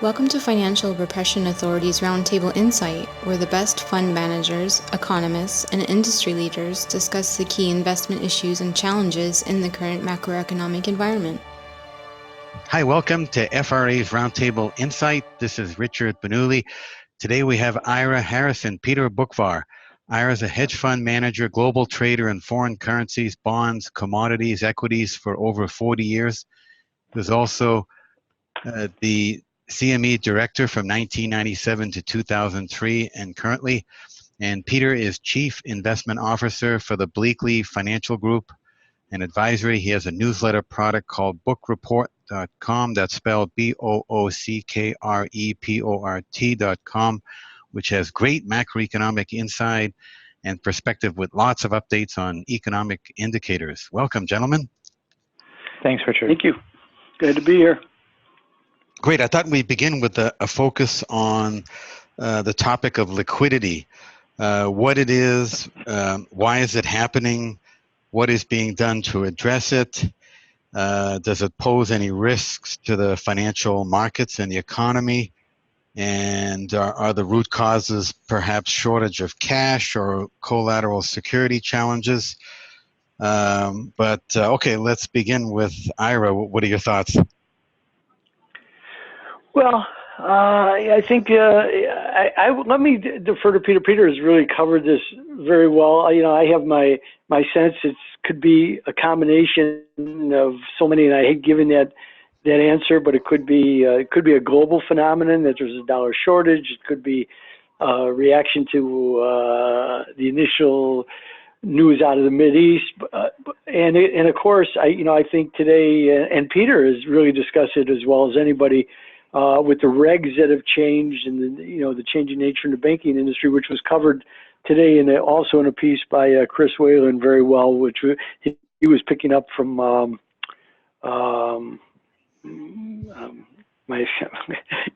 Welcome to Financial Repression Authority's Roundtable Insight, where the best fund managers, economists, and industry leaders discuss the key investment issues and challenges in the current macroeconomic environment. Hi, welcome to FRA's Roundtable Insight. This is Richard Benuli. Today we have Ira Harris and Peter Boockvar. Ira is a hedge fund manager, global trader in foreign currencies, bonds, commodities, equities for over 40 years. He was also the CME director from 1997 to 2003 and currently. And Peter is chief investment officer for the Bleakley Financial Group and advisory. He has a newsletter product called bookreport.com. That's spelled BOOCKREPORT.com, which has great macroeconomic insight and perspective with lots of updates on economic indicators. Welcome, gentlemen. Thanks, Richard. Thank you. Glad to be here. Great. I thought we'd begin with a focus on the topic of liquidity. What it is, why is it happening, what is being done to address it, does it pose any risks to the financial markets and the economy, and are the root causes perhaps shortage of cash or collateral security challenges? Okay, let's begin with Ira. What are your thoughts? Well, I think let me defer to Peter. Peter has really covered this very well. You know, I have my sense it could be a combination of so many, and I hate giving that answer, but it could be a global phenomenon that there's a dollar shortage. It could be a reaction to the initial news out of the Mideast, and of course, I think today, and Peter has really discussed it as well as anybody. With the regs that have changed and the changing nature in the banking industry, which was covered today and also in a piece by Chris Whalen very well, which he was picking up from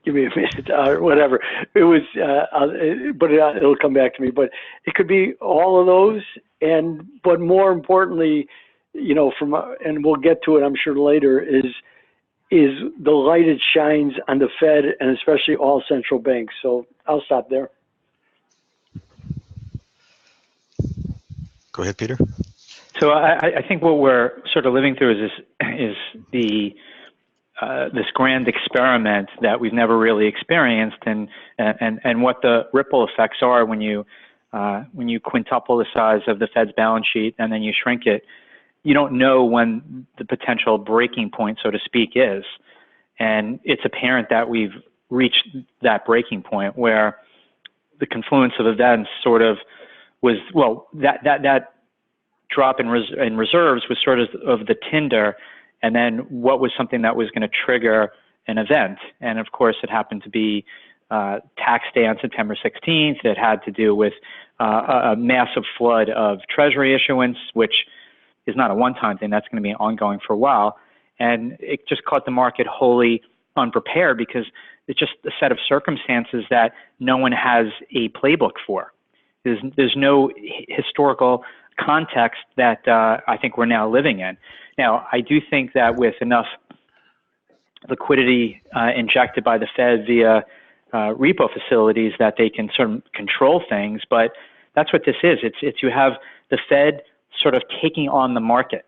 give me a minute or whatever it was, but it'll come back to me. But it could be all of those, but more importantly, and we'll get to it, I'm sure later, is the light it shines on the Fed and especially all central banks. So I'll stop there. Go ahead, Peter. So I think what we're sort of living through is this grand experiment that we've never really experienced, and what the ripple effects are when you quintuple the size of the Fed's balance sheet and then you shrink it. You don't know when the potential breaking point, so to speak, is. And it's apparent that we've reached that breaking point where the confluence of events sort of was, well, that drop in reserves was sort of the tinder, and then what was something that was going to trigger an event. And of course, it happened to be tax day on September 16th. It had to do with a massive flood of Treasury issuance, which is not a one-time thing. That's going to be ongoing for a while. And it just caught the market wholly unprepared because it's just a set of circumstances that no one has a playbook for. There's no historical context that I think we're now living in. Now, I do think that with enough liquidity injected by the Fed via repo facilities that they can sort of control things, but that's what this is. It's you have the Fed sort of taking on the market,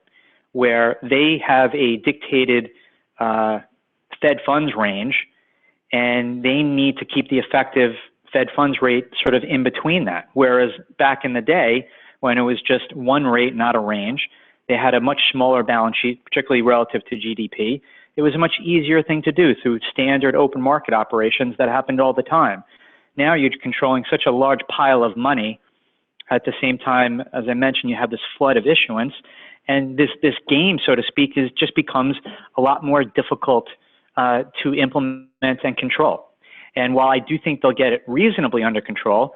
where they have a dictated Fed funds range, and they need to keep the effective Fed funds rate sort of in between that. Whereas back in the day, when it was just one rate, not a range, they had a much smaller balance sheet, particularly relative to GDP. It was a much easier thing to do through standard open market operations that happened all the time. Now you're controlling such a large pile of money. At the same time, as I mentioned, you have this flood of issuance, and this game, so to speak, just becomes a lot more difficult to implement and control. And while I do think they'll get it reasonably under control,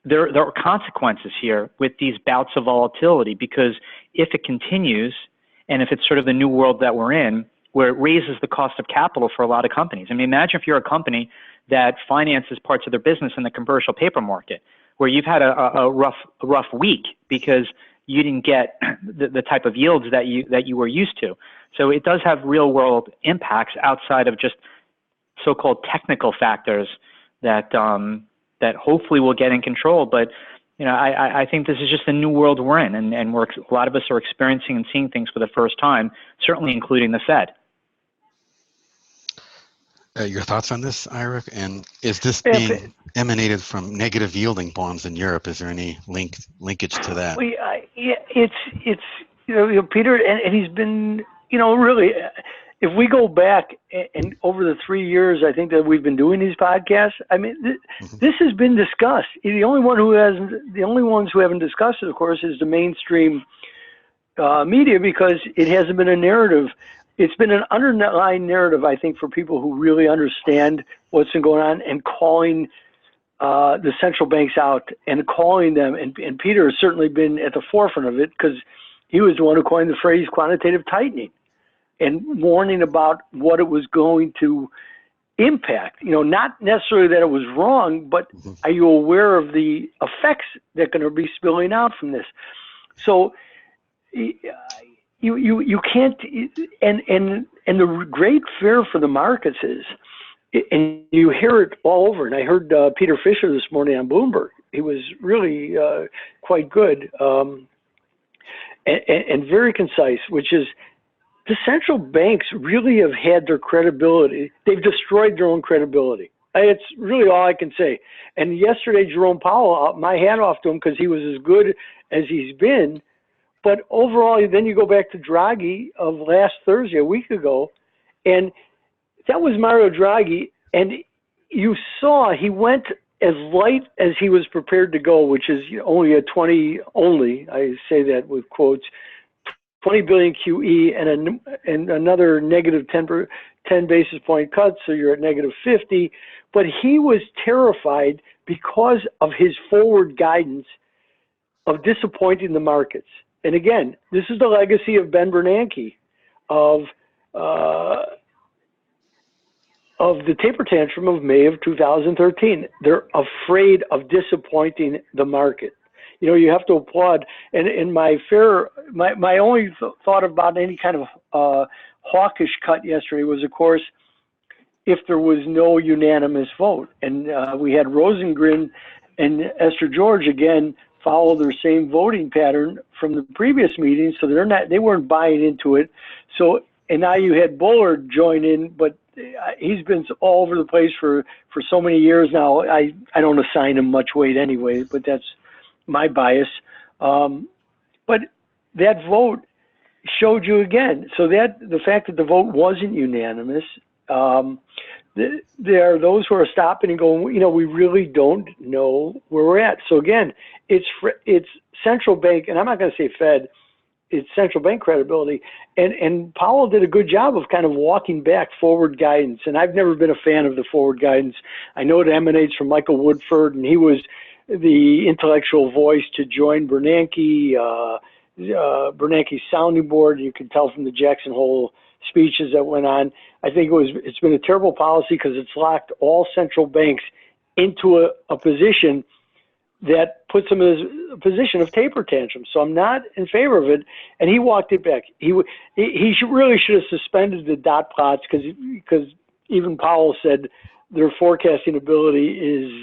there are consequences here with these bouts of volatility, because if it continues, and if it's sort of the new world that we're in, where it raises the cost of capital for a lot of companies. I mean, imagine if you're a company that finances parts of their business in the commercial paper market, where you've had a rough week because you didn't get the type of yields that you were used to. So it does have real world impacts outside of just so-called technical factors that that hopefully will get in control. But I think this is just the new world we're in, and a lot of us are experiencing and seeing things for the first time, certainly including the Fed. Your thoughts on this, Ira? And is this being emanated from negative yielding bonds in Europe? Is there any linkage to that? Well, yeah, it's Peter, and he's been really. If we go back and over the 3 years, I think that we've been doing these podcasts, I mean, this has been discussed. The only ones who haven't discussed it, of course, is the mainstream media, because it hasn't been a narrative. It's been an underlying narrative, I think, for people who really understand what's been going on and calling the central banks out and calling them. And Peter has certainly been at the forefront of it, because he was the one who coined the phrase quantitative tightening, and warning about what it was going to impact. Not necessarily that it was wrong, but are you aware of the effects that are going to be spilling out from this? So you can't, and the great fear for the markets is, and you hear it all over, and I heard Peter Fisher this morning on Bloomberg. He was really quite good and very concise, which is, the central banks really have had their credibility. They've destroyed their own credibility. It's really all I can say. And yesterday, Jerome Powell, my hat off to him, because he was as good as he's been. But overall, then you go back to Draghi of last Thursday, a week ago, and that was Mario Draghi. And you saw he went as light as he was prepared to go, which is only a 20, I say that with quotes, 20 billion QE and another negative 10 basis point cut, so you're at negative 50. But he was terrified because of his forward guidance of disappointing the markets. And again, this is the legacy of Ben Bernanke of the taper tantrum of May of 2013. They're afraid of disappointing the market. You have to applaud. And my only thought about any kind of hawkish cut yesterday was, of course, if there was no unanimous vote. And we had Rosengren and Esther George again follow their same voting pattern from the previous meeting, so they weren't buying into it. So, and now you had Bullard join in, but he's been all over the place for so many years now. I don't assign him much weight anyway, but that's my bias. But that vote showed you again. So that the fact that the vote wasn't unanimous, there are those who are stopping and going, we really don't know where we're at. So again, it's central bank, and I'm not going to say Fed, it's central bank credibility. And Powell did a good job of kind of walking back forward guidance. And I've never been a fan of the forward guidance. I know it emanates from Michael Woodford, and he was the intellectual voice to join Bernanke's sounding board. You can tell from the Jackson Hole speeches that went on. I think it's been a terrible policy, because it's locked all central banks into a position that puts them in a position of taper tantrum. So I'm not in favor of it. And he walked it back. He really should have suspended the dot plots, because even Powell said their forecasting ability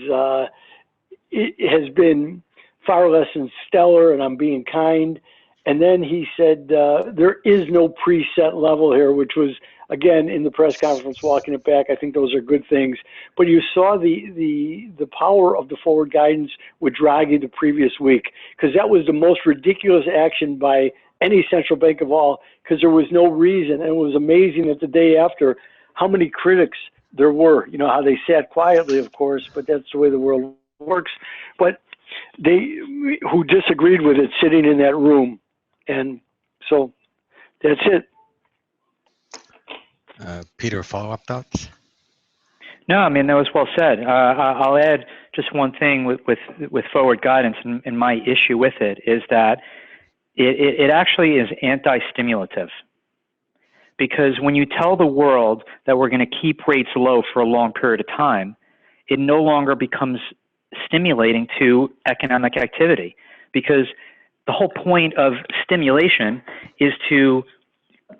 has been far less than stellar, and I'm being kind. And then he said there is no preset level here, which was, again, in the press conference, walking it back. I think those are good things. But you saw the power of the forward guidance with Draghi the previous week, because that was the most ridiculous action by any central bank of all, because there was no reason. And it was amazing that the day after, how many critics there were. How they sat quietly, of course, but that's the way the world works. But who disagreed with it sitting in that room. And so that's it. Peter, follow-up thoughts? No, I mean, that was well said. I'll add just one thing with forward guidance, and my issue with it is that it actually is anti-stimulative. Because when you tell the world that we're going to keep rates low for a long period of time, it no longer becomes stimulating to economic activity, because the whole point of stimulation is to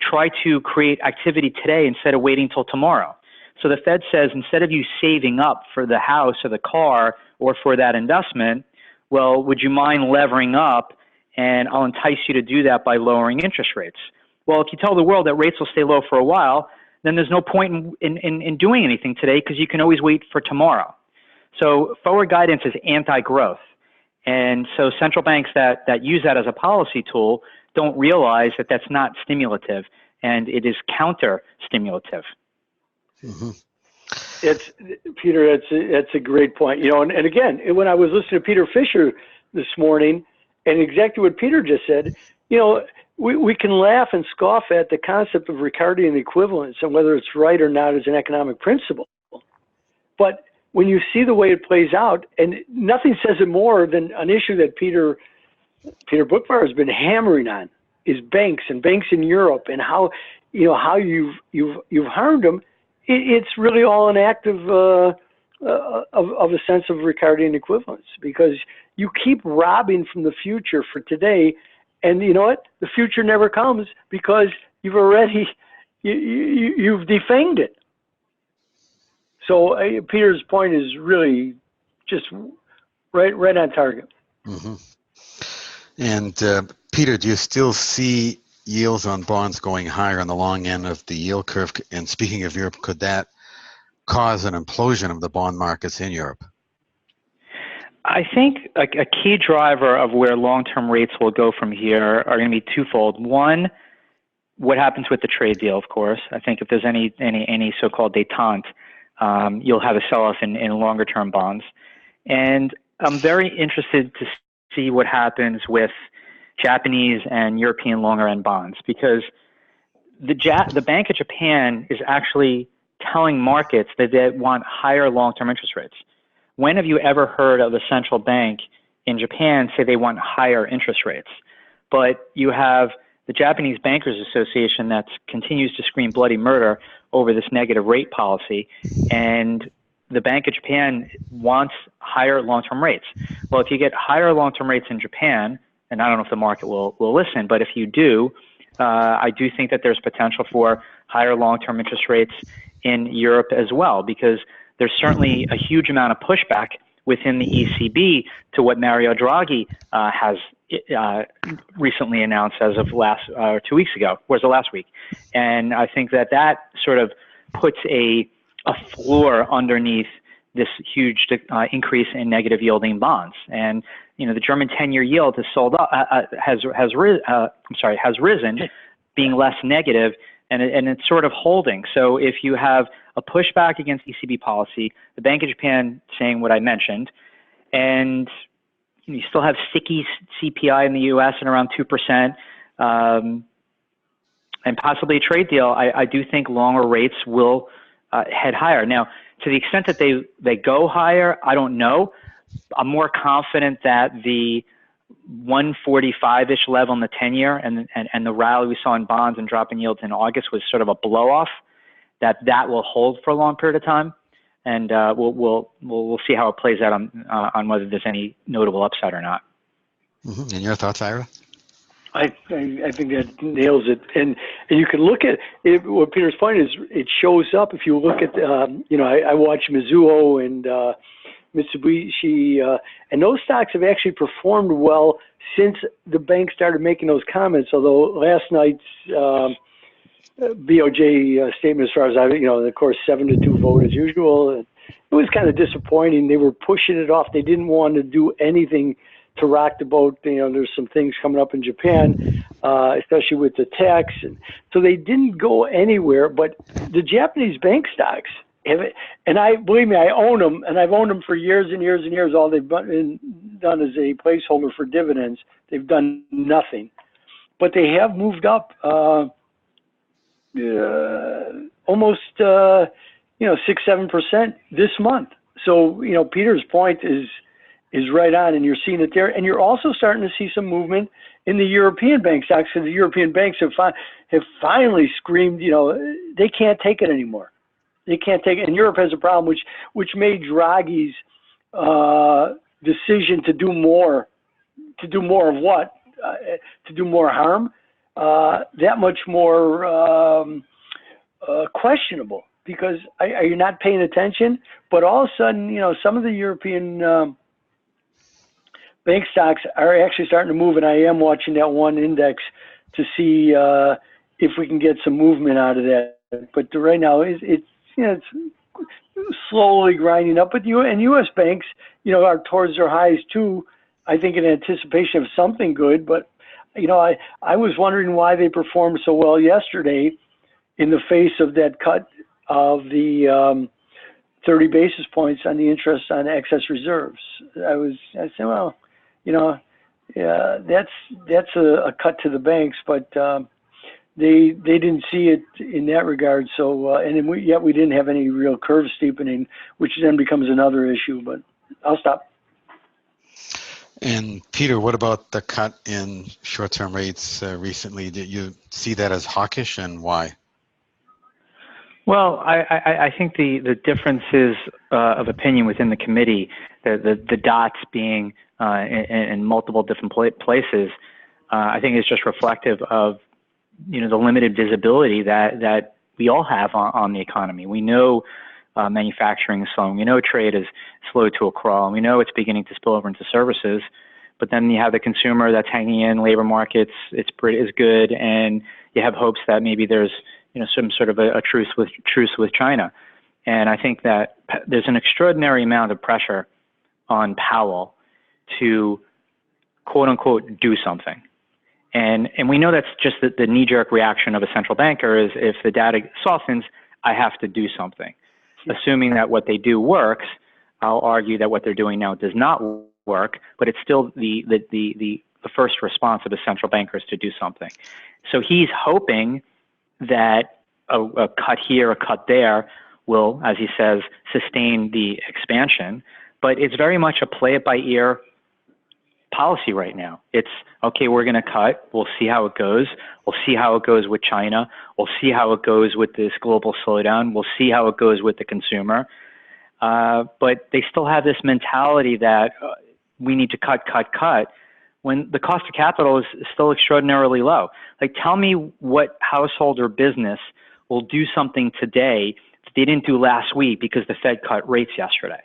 try to create activity today instead of waiting till tomorrow. So the Fed says, instead of you saving up for the house or the car or for that investment, well, would you mind levering up, and I'll entice you to do that by lowering interest rates. Well, if you tell the world that rates will stay low for a while, then there's no point in doing anything today, because you can always wait for tomorrow. So forward guidance is anti-growth. And so central banks that use that as a policy tool don't realize that that's not stimulative, and it is counter-stimulative. Mm-hmm. It's, Peter, that's a great point. You know, and again, when I was listening to Peter Fisher this morning, and exactly what Peter just said, you know, we can laugh and scoff at the concept of Ricardian equivalence and whether it's right or not as an economic principle. But when you see the way it plays out, and nothing says it more than an issue that Peter Boockvar has been hammering on, is banks and banks in Europe, and how, you know, how you've harmed them. It's really all an act of a sense of Ricardian equivalence, because you keep robbing from the future for today, and you know what? The future never comes because you've already you've defanged it. So Peter's point is really just right on target. Mm-hmm. And Peter, do you still see yields on bonds going higher on the long end of the yield curve? And speaking of Europe, could that cause an implosion of the bond markets in Europe? I think a key driver of where long-term rates will go from here are going to be twofold. One, what happens with the trade deal, of course. I think if there's any so-called détente, you'll have a sell-off in longer-term bonds. And I'm very interested to see what happens with Japanese and European longer-end bonds, because the Bank of Japan is actually telling markets that they want higher long-term interest rates. When have you ever heard of a central bank in Japan say they want higher interest rates? But you have the Japanese Bankers Association that continues to scream bloody murder over this negative rate policy, and the Bank of Japan wants higher long-term rates. Well, if you get higher long-term rates in Japan, and I don't know if the market will listen, but if you do, I do think that there's potential for higher long-term interest rates in Europe as well, because there's certainly a huge amount of pushback within the ECB to what Mario Draghi has recently announced as of 2 weeks ago, or was it last week? And I think that sort of puts a floor underneath this huge increase in negative yielding bonds. And you know, the German 10-year yield has risen, being less negative, and it's sort of holding. So if you have a pushback against ECB policy, the Bank of Japan saying what I mentioned, and you still have sticky CPI in the U.S. at around 2%, and possibly a trade deal, I do think longer rates will head higher. Now, to the extent that they go higher, I don't know. I'm more confident that the 145-ish level in the 10-year and the rally we saw in bonds and drop in yields in August was sort of a blow-off, that will hold for a long period of time, and we'll see how it plays out on whether there's any notable upside or not. Mm-hmm. And your thoughts, Ira? I think that nails it, and you can look at it. What Peter's point is, it shows up if you look at you know, I watch Mizuho and Mitsubishi, and those stocks have actually performed well since the bank started making those comments. Although last night's BOJ statement, as far as of course, 7-2 vote as usual. It was kind of disappointing. They were pushing it off. They didn't want to do anything to rock the boat. You know, there's some things coming up in Japan, especially with the tax, and so they didn't go anywhere. But the Japanese bank stocks have it, and believe me, I own them, and I've owned them for years and years and years. All they've done is a placeholder for dividends. They've done nothing, but they have moved up almost 6-7% this month. So Peter's point is right on, and you're seeing it there, and you're also starting to see some movement in the European bank stocks, because the European banks have finally screamed, they can't take it anymore. They can't take it, and Europe has a problem, which made Draghi's decision to do more of what? To do more harm, that much more questionable. because are you not paying attention? But all of a sudden, some of the European bank stocks are actually starting to move, and I am watching that one index to see if we can get some movement out of that. But right now, it's slowly grinding up. But U.S. banks, are towards their highs too. I think in anticipation of something good. But I was wondering why they performed so well yesterday in the face of that cut of the 30 basis points on the interest on excess reserves. I said, well, that's a cut to the banks, but they didn't see it in that regard. So and then we didn't have any real curve steepening, which then becomes another issue. But I'll stop. And Peter, what about the cut in short-term rates recently? Did you see that as hawkish, and why? Well, I think the differences of opinion within the committee, the dots being in multiple different places, I think is just reflective of the limited visibility that we all have on the economy. We know manufacturing is slowing. We know trade is slow to a crawl. We know it's beginning to spill over into services. But then you have the consumer that's hanging in, labor markets is good, and you have hopes that maybe there's some sort of a truce with China. And I think that there's an extraordinary amount of pressure on Powell to quote unquote do something. And we know that's just the knee-jerk reaction of a central banker is if the data softens, I have to do something. Assuming that what they do works, I'll argue that what they're doing now does not work, but it's still the first response of a central banker is to do something. So he's hoping that a cut here, a cut there will, as he says, sustain the expansion. But it's very much a play it by ear policy right now. It's, okay, we're going to cut. We'll see how it goes. We'll see how it goes with China. We'll see how it goes with this global slowdown. We'll see how it goes with the consumer. But they still have this mentality that we need to cut when the cost of capital is still extraordinarily low. Like, tell me what household or business will do something today that they didn't do last week because the Fed cut rates yesterday.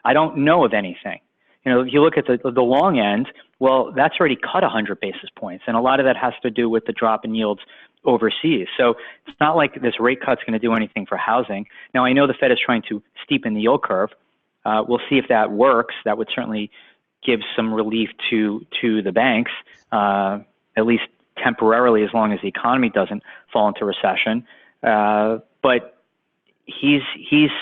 I don't know of anything. If you look at the long end, well, that's already cut 100 basis points. And a lot of that has to do with the drop in yields overseas. So it's not like this rate cut's going to do anything for housing. Now, I know the Fed is trying to steepen the yield curve. We'll see if that works. That would certainly give some relief to the banks, at least temporarily, as long as the economy doesn't fall into recession. But he's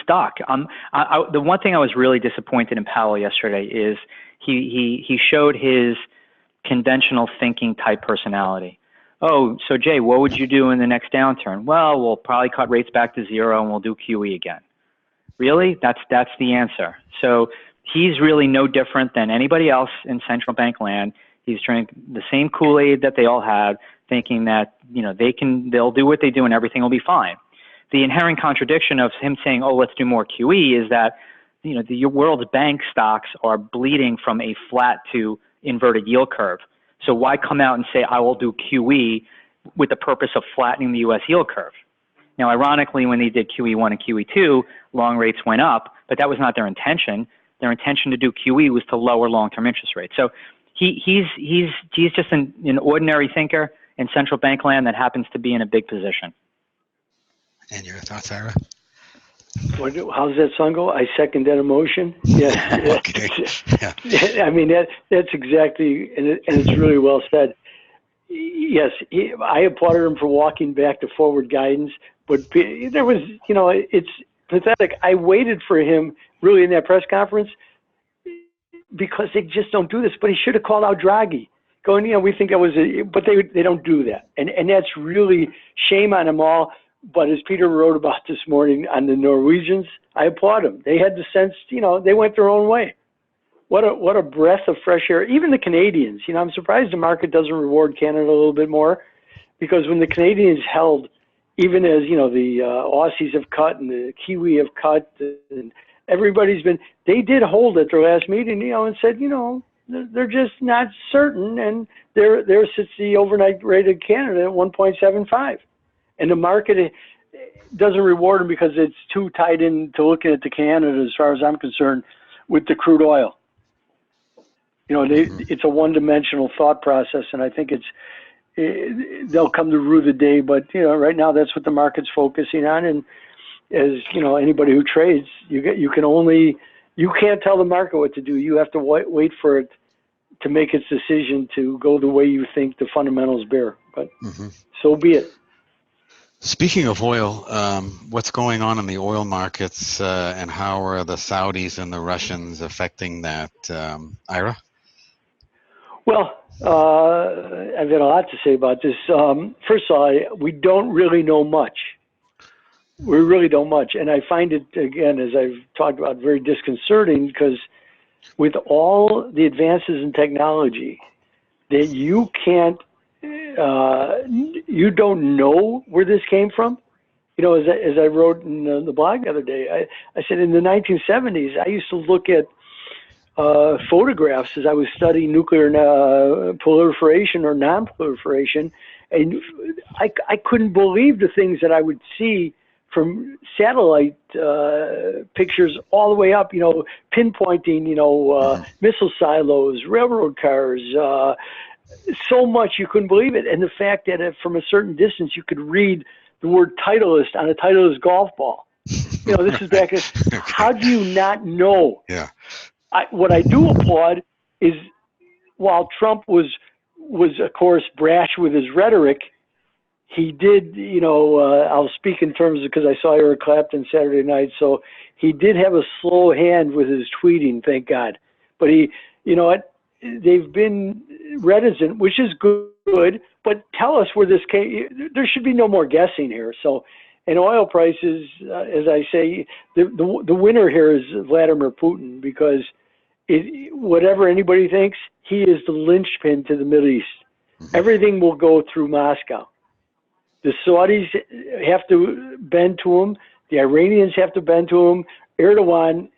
stuck. The one thing I was really disappointed in Powell yesterday is he showed his conventional thinking type personality. Oh, so Jay, what would you do in the next downturn? Well, we'll probably cut rates back to zero and we'll do QE again. Really? That's the answer. So he's really no different than anybody else in central bank land. He's drinking the same Kool-Aid that they all have, thinking that they'll do what they do and everything will be fine. The inherent contradiction of him saying, "Oh, let's do more QE," is that the world's bank stocks are bleeding from a flat to inverted yield curve. So why come out and say I will do QE with the purpose of flattening the U.S. yield curve? Now, ironically, when they did QE1 and QE2, long rates went up, but that was not their intention. Their intention to do QE was to lower long-term interest rates. So he's just an ordinary thinker in central bank land that happens to be in a big position. And your thoughts, Ira? How's that song go? I second that emotion. Yeah. Okay. Yeah. I mean, that's exactly, and it's really well said. Yes, I applauded him for walking back to forward guidance, but there was, it's pathetic. I waited for him really in that press conference because they just don't do this. But he should have called out Draghi, going, we think that was, but they don't do that, and that's really shame on them all. But as Peter wrote about this morning on the Norwegians, I applaud them. They had the sense, they went their own way. What a breath of fresh air. Even the Canadians, I'm surprised the market doesn't reward Canada a little bit more, because when the Canadians held, even as, the Aussies have cut and the Kiwi have cut, and they did hold at their last meeting, and said, they're just not certain. And there sits the overnight rate of Canada at 1.75. And the market, doesn't reward them because it's too tied into looking at the Canada, as far as I'm concerned, with the crude oil. It's a one-dimensional thought process, and I think they'll come to rue the day. But right now that's what the market's focusing on. And as anybody who trades, you can't tell the market what to do. You have to wait for it to make its decision to go the way you think the fundamentals bear. But so be it. Speaking of oil, what's going on in the oil markets, and how are the Saudis and the Russians affecting that, Ira? Well, I've got a lot to say about this. First of all, we don't really know much. We really don't much. And I find it, again, as I've talked about, very disconcerting, because with all the advances in technology, that you don't know where this came from. As I wrote in the blog the other day, I said in the 1970s, I used to look at photographs as I was studying nuclear proliferation or non-proliferation, and I couldn't believe the things that I would see from satellite pictures all the way up, pinpointing, missile silos, railroad cars, so much you couldn't believe it. And the fact that from a certain distance you could read the word Titleist on a Titleist golf ball. This is back at, how do you not know? Yeah. What I do applaud is, while Trump was of course brash with his rhetoric, he did, I'll speak in terms of, because I saw Eric Clapton Saturday night, so he did have a slow hand with his tweeting, thank God. But they've been reticent, which is good, but tell us where this came. There should be no more guessing here. So, and oil prices, as I say, the winner here is Vladimir Putin, because whatever anybody thinks, he is the linchpin to the Middle East. Everything will go through Moscow. The Saudis have to bend to him. The Iranians have to bend to him. Erdogan,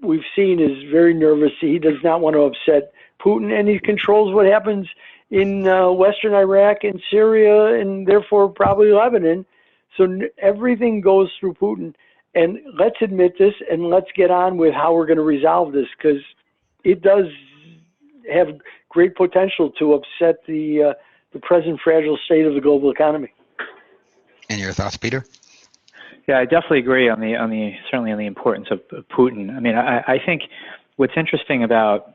we've seen, is very nervous. He does not want to upset Putin, and he controls what happens in Western Iraq and Syria, and therefore probably Lebanon. So everything goes through Putin. And let's admit this, and let's get on with how we're going to resolve this, because it does have great potential to upset the present fragile state of the global economy. And your thoughts, Peter? Yeah, I definitely agree on certainly on the importance of Putin. I mean, I think what's interesting about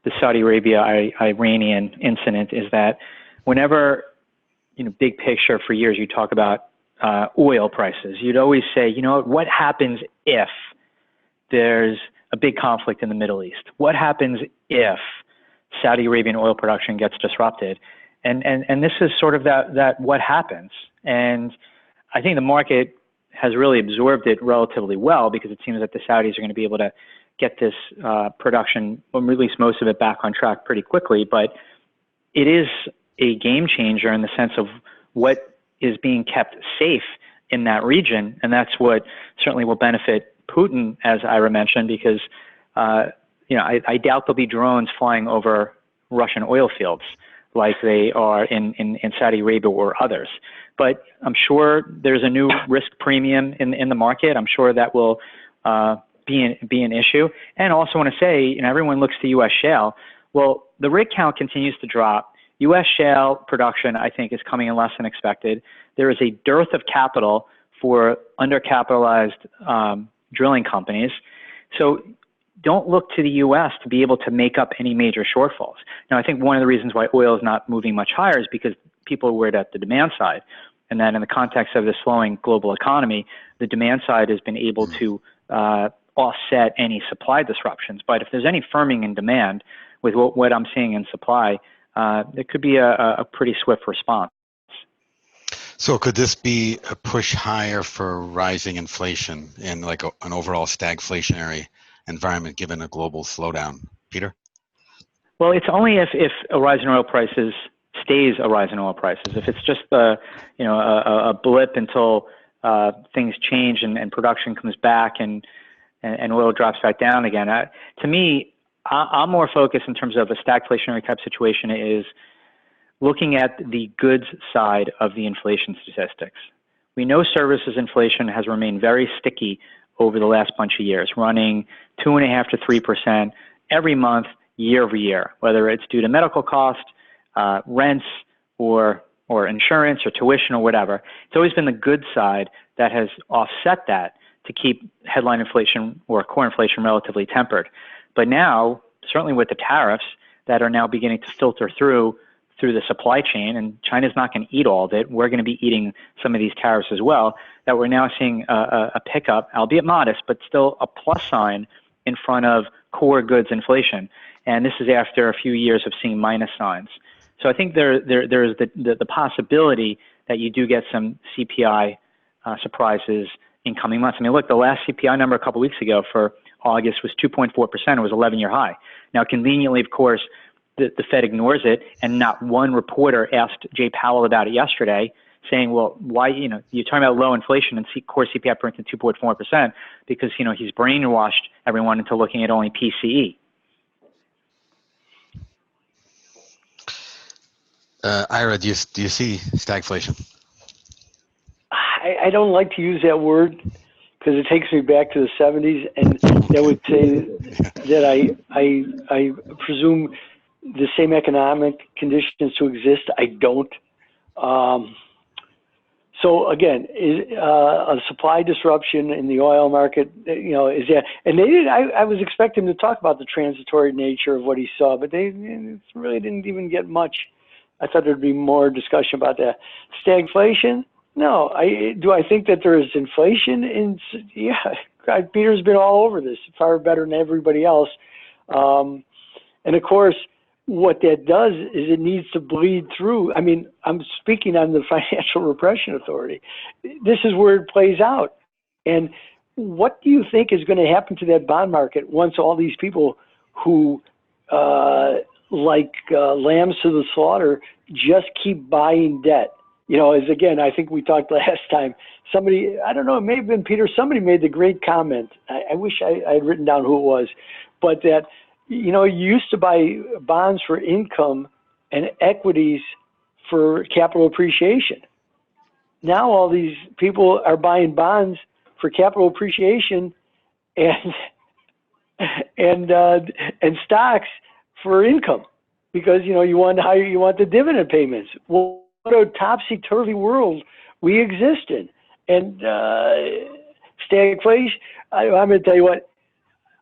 the Saudi Arabia-Iranian incident is that whenever, big picture for years, you talk about oil prices, you'd always say, what happens if there's a big conflict in the Middle East? What happens if Saudi Arabian oil production gets disrupted? And this is sort of that what happens. And I think the market has really absorbed it relatively well, because it seems that the Saudis are going to be able to get this production, or at least most of it, back on track pretty quickly. But it is a game changer in the sense of what is being kept safe in that region. And that's what certainly will benefit Putin, as Ira mentioned, because I doubt there'll be drones flying over Russian oil fields like they are in Saudi Arabia or others. But I'm sure there's a new risk premium in the market. I'm sure that will be an issue. And also want to say, everyone looks to U.S. shale. Well, the rig count continues to drop. U.S. shale production, I think, is coming in less than expected. There is a dearth of capital for undercapitalized drilling companies. So don't look to the U.S. to be able to make up any major shortfalls. Now, I think one of the reasons why oil is not moving much higher is because people are worried at the demand side. And then in the context of the slowing global economy, the demand side has been able to offset any supply disruptions. But if there's any firming in demand with what I'm seeing in supply, there could be a pretty swift response. So could this be a push higher for rising inflation in like an overall stagflationary environment given a global slowdown? Peter? Well, it's only if a rise in oil prices stays a rise in oil prices. If it's just a blip until things change and production comes back and oil drops back down again. To me, I'm more focused in terms of a stagflationary type situation is looking at the goods side of the inflation statistics. We know services inflation has remained very sticky over the last bunch of years, running 2.5% to 3% every month, year over year, whether it's due to medical cost, rents, or insurance or tuition or whatever. It's always been the good side that has offset that to keep headline inflation or core inflation relatively tempered. But now, certainly with the tariffs that are now beginning to filter through the supply chain, and China's not going to eat all of it, we're going to be eating some of these tariffs as well, that we're now seeing a pickup, albeit modest, but still a plus sign in front of core goods inflation. And this is after a few years of seeing minus signs. So I think there is the possibility that you do get some CPI surprises in coming months. I mean, look, the last CPI number a couple weeks ago for August was 2.4%. It was 11-year high. Now, conveniently, of course, the Fed ignores it, and not one reporter asked Jay Powell about it yesterday, saying, well, why, you're talking about low inflation and core CPI printing 2.4%, because, he's brainwashed everyone into looking at only PCE. Ira, do you see stagflation? I don't like to use that word because it takes me back to the 70s, and that would say that I presume the same economic conditions to exist. I don't. So again, a supply disruption in the oil market, is that, and they did. I was expecting to talk about the transitory nature of what he saw, but they really didn't even get much. I thought there'd be more discussion about that. Stagflation? No. Do I think that there is inflation? Yeah, Peter's been all over this, far better than everybody else. And of course, what that does is it needs to bleed through. I mean, I'm speaking on the Financial Repression Authority. This is where it plays out. And what do you think is going to happen to that bond market once all these people who, like lambs to the slaughter, just keep buying debt? As again, I think we talked last time, somebody, I don't know, it may have been Peter, somebody made the great comment. I wish I had written down who it was, but that, you used to buy bonds for income and equities for capital appreciation. Now all these people are buying bonds for capital appreciation and stocks for income, because you want the dividend payments. Well, what a topsy-turvy world we exist in. And stagflation, I'm going to tell you what,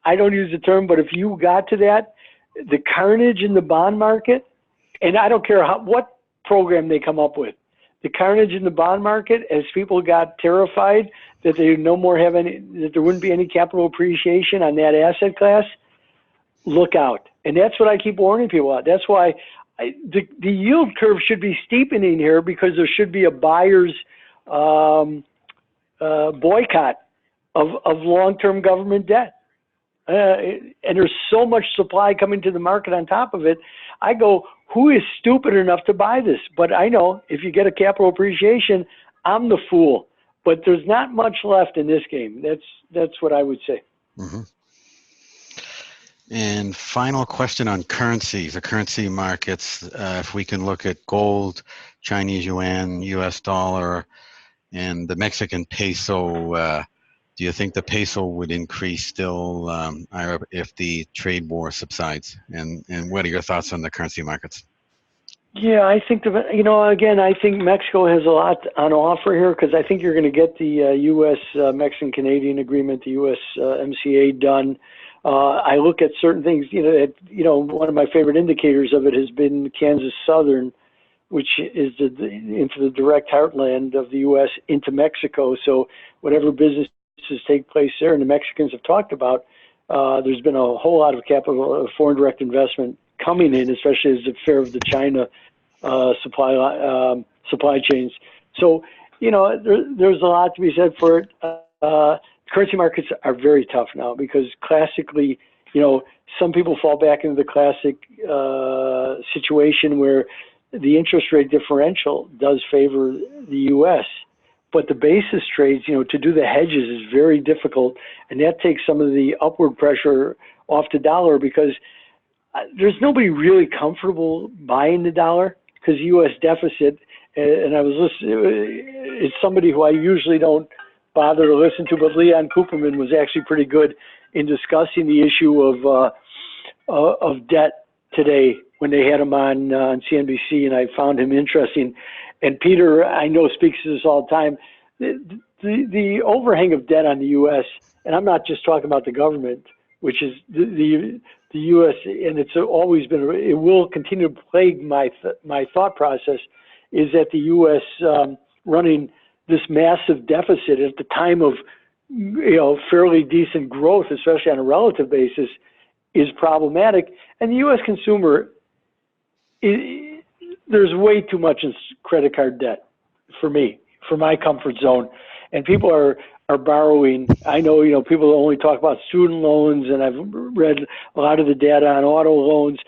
I don't use the term, but if you got to that, the carnage in the bond market, and I don't care what program they come up with, the carnage in the bond market, as people got terrified that they that there wouldn't be any capital appreciation on that asset class, look out. And that's what I keep warning people about. That's why the yield curve should be steepening here, because there should be a buyer's boycott of long-term government debt. And there's so much supply coming to the market on top of it. I go, who is stupid enough to buy this? But I know if you get a capital appreciation, I'm the fool. But there's not much left in this game. That's what I would say. Mm-hmm. And final question on currencies, the currency markets. If we can look at gold, Chinese yuan, US dollar, and the Mexican peso, do you think the peso would increase still, Ira, if the trade war subsides? And what are your thoughts on the currency markets? Yeah, I think, again, I think Mexico has a lot on offer here, because I think you're going to get the U.S. Mexican-Canadian agreement, the U.S. MCA done. I look at certain things, one of my favorite indicators of it has been Kansas Southern, which is into the direct heartland of the U.S. into Mexico. So whatever businesses take place there, and the Mexicans have talked about, there's been a whole lot of capital, foreign direct investment coming in, especially as the fear of the China supply chains. So, there's a lot to be said for it. Currency markets are very tough now, because classically, some people fall back into the classic situation where the interest rate differential does favor the U.S., but the basis trades, to do the hedges is very difficult, and that takes some of the upward pressure off the dollar, because there's nobody really comfortable buying the dollar, because U.S. deficit and I was listening. It's somebody who I usually don't bother to listen to, but Leon Cooperman was actually pretty good in discussing the issue of debt today when they had him on CNBC, and I found him interesting. And Peter, I know, speaks to this all the time. The overhang of debt on the U.S., and I'm not just talking about the government, which is the U.S., and it's always been, it will continue to plague my thought process, is that the U.S. Running this massive deficit at the time of fairly decent growth, especially on a relative basis, is problematic. And the U.S. consumer, there's way too much in credit card debt for me, for my comfort zone. And people are borrowing. I know, people only talk about student loans, and I've read a lot of the data on auto loans,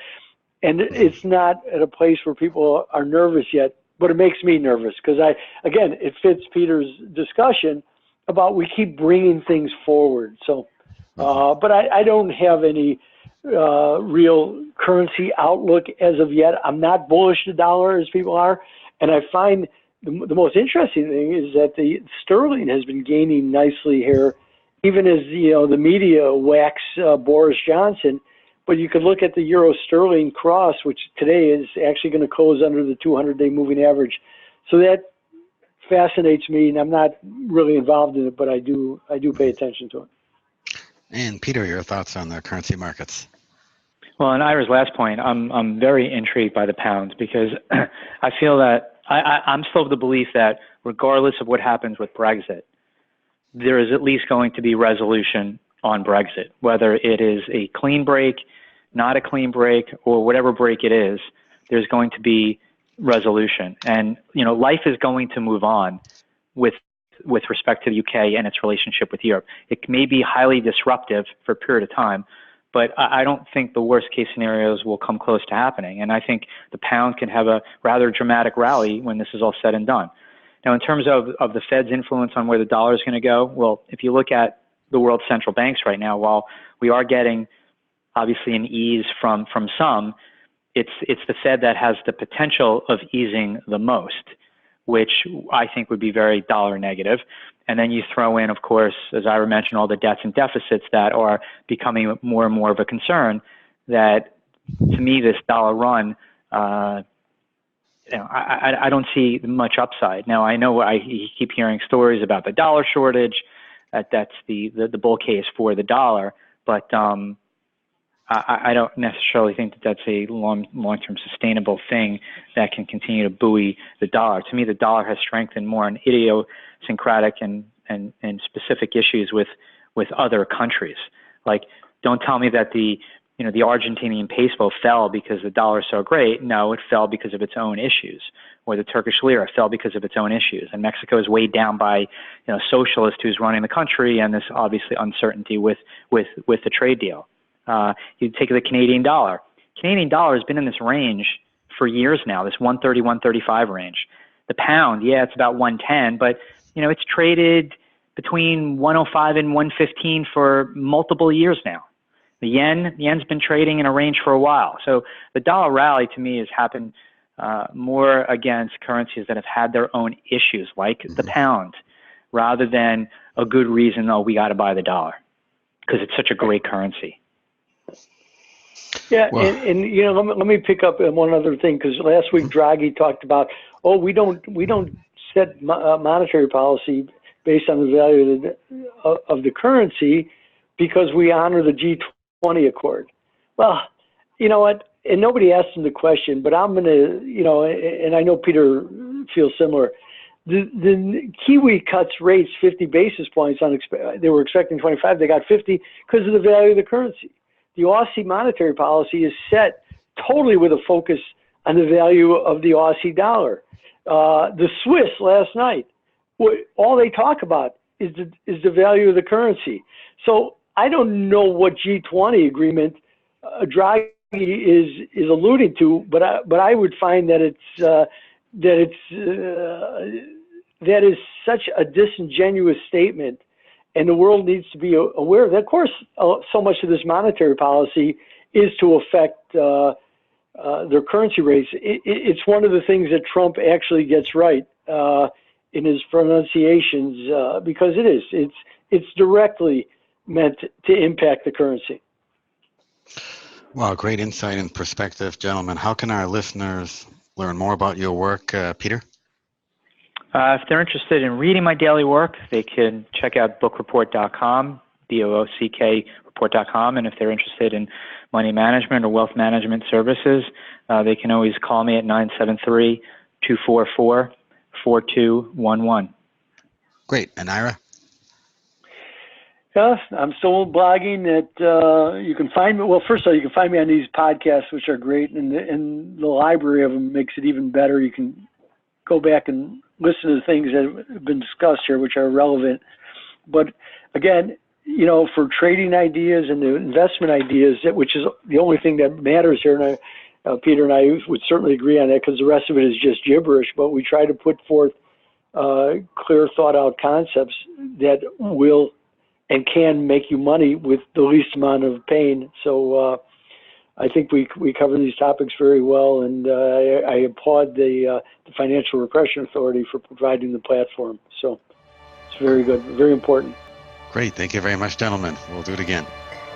and it's not at a place where people are nervous yet, but it makes me nervous because again, it fits Peter's discussion about we keep bringing things forward. So, but I don't have any real currency outlook as of yet. I'm not bullish the dollar as people are, and I find the most interesting thing is that the sterling has been gaining nicely here, even as the media whacks Boris Johnson. But you could look at the euro sterling cross, which today is actually going to close under the 200-day moving average. So that fascinates me, and I'm not really involved in it, but I do pay attention to it. And Peter, your thoughts on the currency markets? Well, on Ira's last point, I'm very intrigued by the pound because I feel that I'm still of the belief that regardless of what happens with Brexit, there is at least going to be resolution on Brexit, whether it is a clean break, not a clean break, or whatever break it is, there's going to be resolution. And, life is going to move on with respect to the UK and its relationship with Europe. It may be highly disruptive for a period of time, but I don't think the worst case scenarios will come close to happening. And I think the pound can have a rather dramatic rally when this is all said and done. Now, in terms of the Fed's influence on where the dollar is going to go, well, if you look at the world's central banks right now, while we are getting obviously an ease from some, it's the Fed that has the potential of easing the most, which I think would be very dollar negative. And then you throw in, of course, as Ira mentioned, all the debts and deficits that are becoming more and more of a concern. That, to me, this dollar run, I don't see much upside. Now, I know I keep hearing stories about the dollar shortage. That's the bull case for the dollar, but I don't necessarily think that that's a long-term sustainable thing that can continue to buoy the dollar. To me, the dollar has strengthened more in idiosyncratic and specific issues with other countries. Like, don't tell me that the Argentinian peso fell because the dollar is so great. No, it fell because of its own issues. Or the Turkish lira fell because of its own issues. And Mexico is weighed down by a socialist who's running the country and this obviously uncertainty with the trade deal. You take the Canadian dollar. Canadian dollar has been in this range for years now, this 130, 135 range. The pound, yeah, it's about 110, but it's traded between 105 and 115 for multiple years now. The yen's been trading in a range for a while. So the dollar rally to me has happened more against currencies that have had their own issues, like the pound, rather than a good reason, we got to buy the dollar because it's such a great currency. Yeah, well, and let me pick up on one other thing, because last week Draghi talked about, we don't set monetary policy based on the value of the currency because we honor the G20 Accord. Well, you know what? And nobody asked him the question, but I'm going to, and I know Peter feels similar. The Kiwi cuts rates 50 basis points they were expecting 25, they got 50 because of the value of the currency. The Aussie monetary policy is set totally with a focus on the value of the Aussie dollar. The Swiss last night, all they talk about is the value of the currency. So I don't know what G20 agreement Draghi is alluding to, but I would find that that is such a disingenuous statement. And the world needs to be aware of that. Of course, so much of this monetary policy is to affect their currency rates. It's one of the things that Trump actually gets right in his pronunciations because it's directly meant to impact the currency. Wow, great insight and perspective, gentlemen. How can our listeners learn more about your work, Peter? If they're interested in reading my daily work, they can check out bookreport.com, BOOCK report.com. And if they're interested in money management or wealth management services, they can always call me at 973-244-4211. Great. And Ira? Yeah, I'm still blogging you can find me. Well, first of all, you can find me on these podcasts, which are great, and the library of them makes it even better. You can go back and listen to the things that have been discussed here, which are relevant. But again, for trading ideas and the investment ideas, which is the only thing that matters here, and Peter and I would certainly agree on that because the rest of it is just gibberish. But we try to put forth clear, thought-out concepts that will and can make you money with the least amount of pain. So I think we cover these topics very well, and I applaud the Financial Repression Authority for providing the platform. So it's very good, very important. Great. Thank you very much, gentlemen. We'll do it again.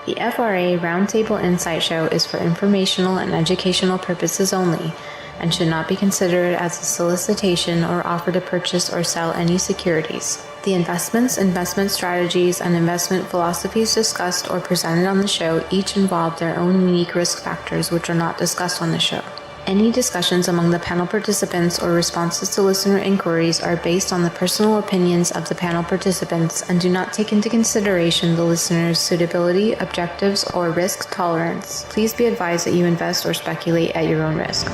The FRA Roundtable Insight Show is for informational and educational purposes only and should not be considered as a solicitation or offer to purchase or sell any securities. The investments, investment strategies, and investment philosophies discussed or presented on the show each involve their own unique risk factors which are not discussed on the show. Any discussions among the panel participants or responses to listener inquiries are based on the personal opinions of the panel participants and do not take into consideration the listener's suitability, objectives, or risk tolerance. Please be advised that you invest or speculate at your own risk.